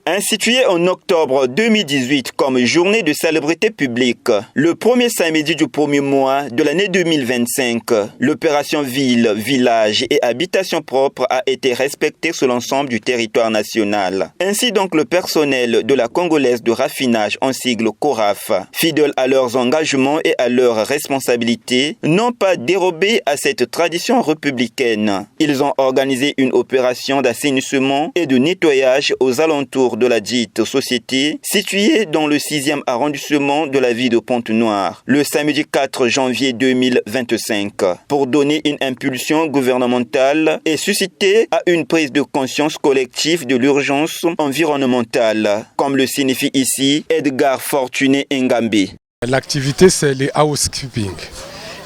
Institué en octobre 2018 comme journée de célébrité publique, le premier samedi du premier mois de l'année 2025, l'opération Ville, Village et Habitation propre a été respectée sur l'ensemble du territoire national. Ainsi donc le personnel de la Congolaise de raffinage en sigle CORAF, fidèles à leurs engagements et à leurs responsabilités, n'ont pas dérobé à cette tradition républicaine. Ils ont organisé une opération d'assainissement et de nettoyage aux alentours de la dite société située dans le 6e arrondissement de la ville de Pointe-Noire le samedi 4 janvier 2025 pour donner une impulsion gouvernementale et susciter à une prise de conscience collective de l'urgence environnementale, comme le signifie ici Edgar Fortuné Ngambi. L'activité, c'est le housekeeping.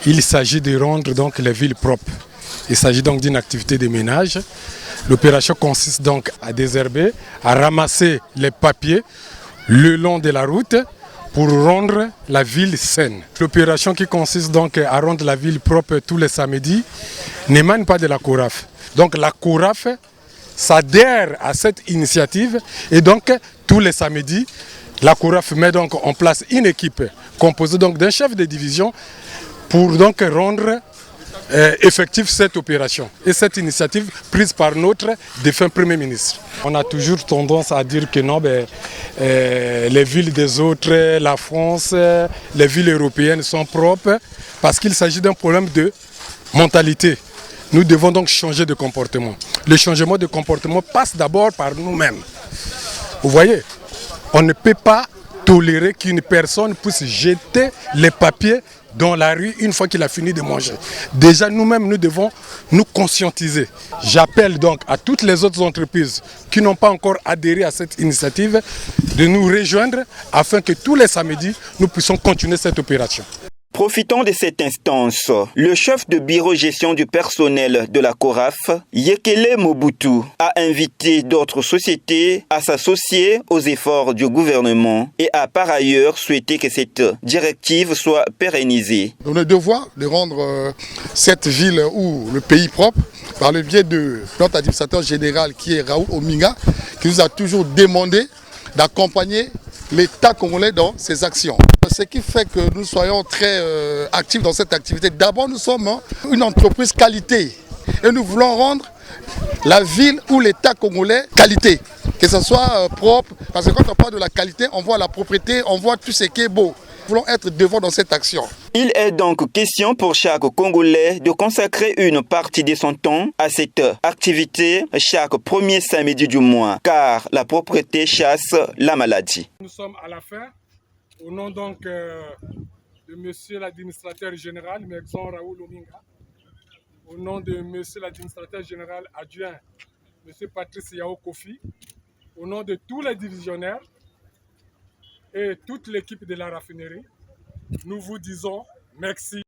Il s'agit de rendre donc les villes propres. Il s'agit donc d'une activité de ménage. L'opération consiste donc à désherber, à ramasser les papiers le long de la route pour rendre la ville saine. L'opération qui consiste donc à rendre la ville propre tous les samedis n'émane pas de la CORAF. Donc la CORAF s'adhère à cette initiative et donc tous les samedis, la CORAF met donc en place une équipe composée donc d'un chef de division pour donc rendre effective cette opération et cette initiative prise par notre défunt Premier ministre. On a toujours tendance à dire que non, les villes des autres, la France, les villes européennes sont propres parce qu'il s'agit d'un problème de mentalité. Nous devons donc changer de comportement. Le changement de comportement passe d'abord par nous-mêmes. Vous voyez, on ne peut pas tolérer qu'une personne puisse jeter les papiers dans la rue une fois qu'il a fini de manger. Déjà nous-mêmes, nous devons nous conscientiser. J'appelle donc à toutes les autres entreprises qui n'ont pas encore adhéré à cette initiative de nous rejoindre afin que tous les samedis, nous puissions continuer cette opération. Profitant de cette instance, le chef de bureau gestion du personnel de la CORAF, Yekele Mobutu, a invité d'autres sociétés à s'associer aux efforts du gouvernement et a par ailleurs souhaité que cette directive soit pérennisée. On a le devoir de rendre cette ville ou le pays propre par le biais de notre administrateur général qui est Raoul Ominga, qui nous a toujours demandé d'accompagner l'État congolais dans ses actions. Ce qui fait que nous soyons très actifs dans cette activité. D'abord, nous sommes une entreprise qualité et nous voulons rendre la ville ou l'État congolais qualité, que ce soit propre, parce que quand on parle de la qualité, on voit la propriété, on voit tout ce qui est beau. Nous voulons être devant dans cette action. Il est donc question pour chaque Congolais de consacrer une partie de son temps à cette activité chaque premier samedi du mois, car la propreté chasse la maladie. Nous sommes à la fin. Au nom donc de monsieur l'administrateur général, Merson Raoul Ominga, au nom de monsieur l'administrateur général adjoint, monsieur Patrice Yao Kofi, au nom de tous les divisionnaires et toute l'équipe de la raffinerie, nous vous disons merci.